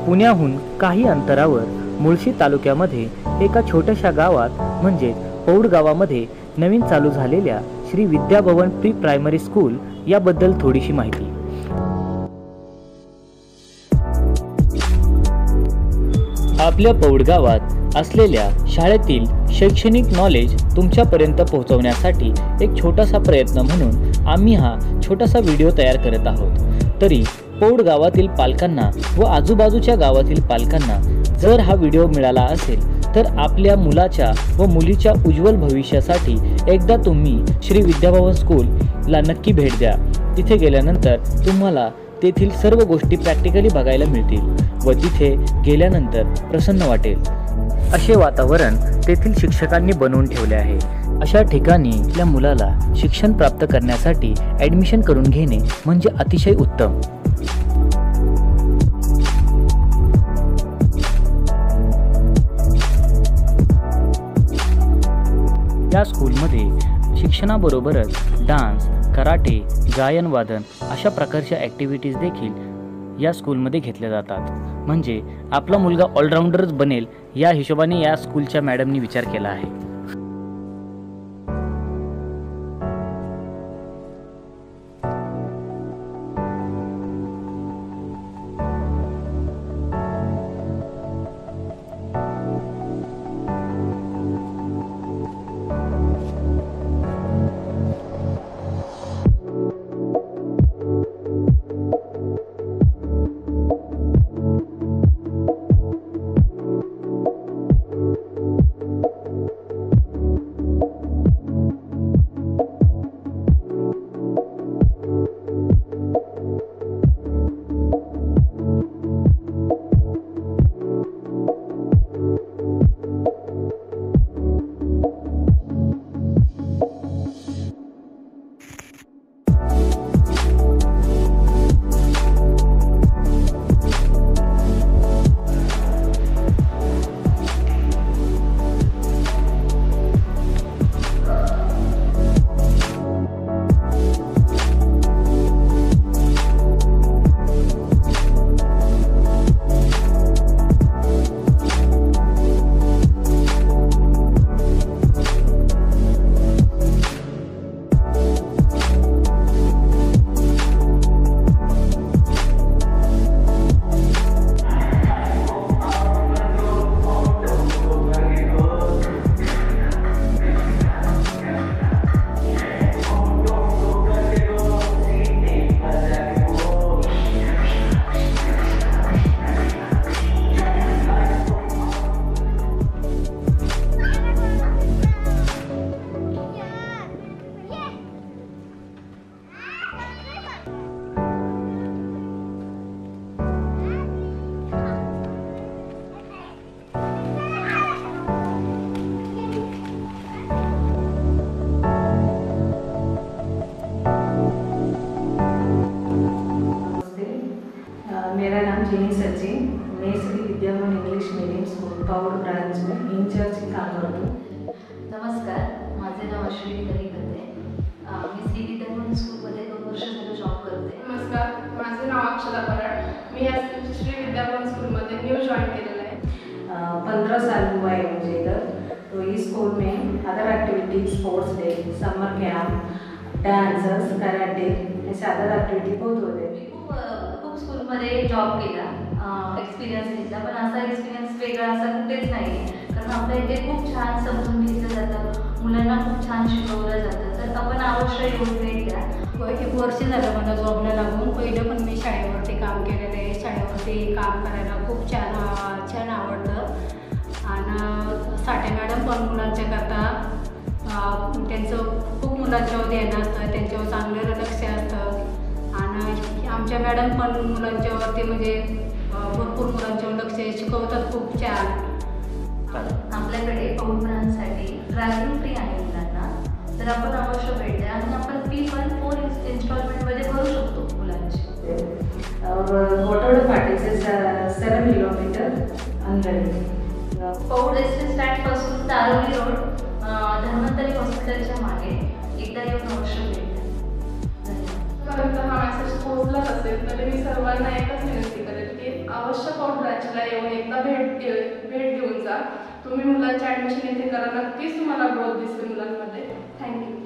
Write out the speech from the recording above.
पुण्याहून काही अंतरावर मुळशी तालुक्यामध्ये एका छोट्याशा गावात म्हणजे पौड गावामध्ये नवीन चालू झालेल्या Shri Vidyabhavan pre primary school याबद्दल थोडीशी माहिती। आपल्या पौड गावात असलेल्या शाळेतील शैक्षणिक नॉलेज तुमच्यापर्यंत पोहोचवण्यासाठी एक छोटासा प्रयत्न म्हणून आम्ही हा छोटासा व्हिडिओ तयार करत आहोत। तरी पौड गावातील पालकांना व आजूबाजूच्या गावातील पालकांना जर हा व्हिडिओ मिळाला असेल तर आपल्या मुलाच्या व मुलीच्या उज्ज्वल भविष्यासाठी एकदा तुम्ही श्री विद्याभवन स्कूलला नक्की भेट द्या। तिथे गेल्यानंतर तुम्हाला तेथील सर्व गोष्टी प्रॅक्टिकली बघायला मिळतील व तिथे गेल्यानंतर प्रसन्न वाटेल असे वातावरण तेथील शिक्षकांनी बनवून ठेवले आहे। अशा ठिकाणी आपल्या मुलाला शिक्षण प्राप्त करण्यासाठी ॲडमिशन करून घेणे म्हणजे अतिशय उत्तम। या स्कूलमध्ये शिक्षणाबरोबरच डान्स, कराटे, गायन वादन अशा प्रकारच्या ॲक्टिव्हिटीज देखील या स्कूलमध्ये घेतल्या जातात। म्हणजे आपला मुलगा ऑलराऊंडरच बनेल या हिशोबाने या स्कूलच्या मॅडमनी विचार केला आहे। मेरा नाम जिनी सचिन, मैं Shri Vidyabhavan English medium school Paud branch में इंचार्ज काम करतो। नमस्कार, माझे नाव अश्विनी दरेकर आहे। मी श्री विद्याभवन स्कूलमध्ये 2 वर्ष झालं जॉब करते। नमस्कार, माझे नाव अक्षता परड, मी या श्री विद्याभवन स्कूलमध्ये न्यू जॉइन केलेलं आहे। 15 साल हुआ है मुझे इधर। तो इस स्कूल में अदर एक्टिविटीज, स्पोर्ट्स डे, समर कैंप, डांस, कराटे ऐसे अदर एक्टिविटी बहुत होते हैं। खूप स्कूलमध्ये जॉब केला, एक्सपिरियन्स घेतला, पण असा एक्सपिरियन्स वेगळा असा कुठेच नाही आहे। कारण आपल्या इथे खूप छान समजून घेतलं जातं, मुलांना खूप छान शिकवलं जातं। तर आपण अवश्य येऊन भेट द्या। 1 वर्ष झालं मला जॉबला लागून। पहिलं पण मी शाळेवरती काम केलेलं आहे। शाळेवरती काम करायला खूप छान आवडतं। आणि साठे मॅडम पण मुलांच्या करता त्यांचं खूप मुलांच्यावर ध्यान असतं, त्यांच्यावर चांगलं लक्ष असतं। आणि आमच्या मॅडम पण मुलांच्यावरती म्हणजे भरपूर मुलांच्यावर लक्ष शिकवतात, खूप छान। आपल्याकडे पौड ब्रांचसाठी ट्रॅव्हलिंग फ्री आहे मुलांना, तर आपण अवश्य भेट द्या। आणि आपण फी पण 4 इन्स्टॉलमेंटमध्ये भरू शकतो मुलांची। और वोटर पार्टी से 7 किलोमीटर अंदर पौड एसटी स्टँड पासून दारोली रोड धन्वंतरी हॉस्पिटलच्या मागे एकदा येऊन अवश्य भेट द्या। हा मेसेज पोहोचलाच असेल तर मी सर्वांना एकच विनंती करेल की अवश्य पौड ब्रांचला येऊन एकदा भेट देऊन जा. तुम्ही मुलांचे ॲडमिशन इथे करा, नक्कीच तुम्हाला ग्रोथ दिसेल मुलांमध्ये. थँक्यू.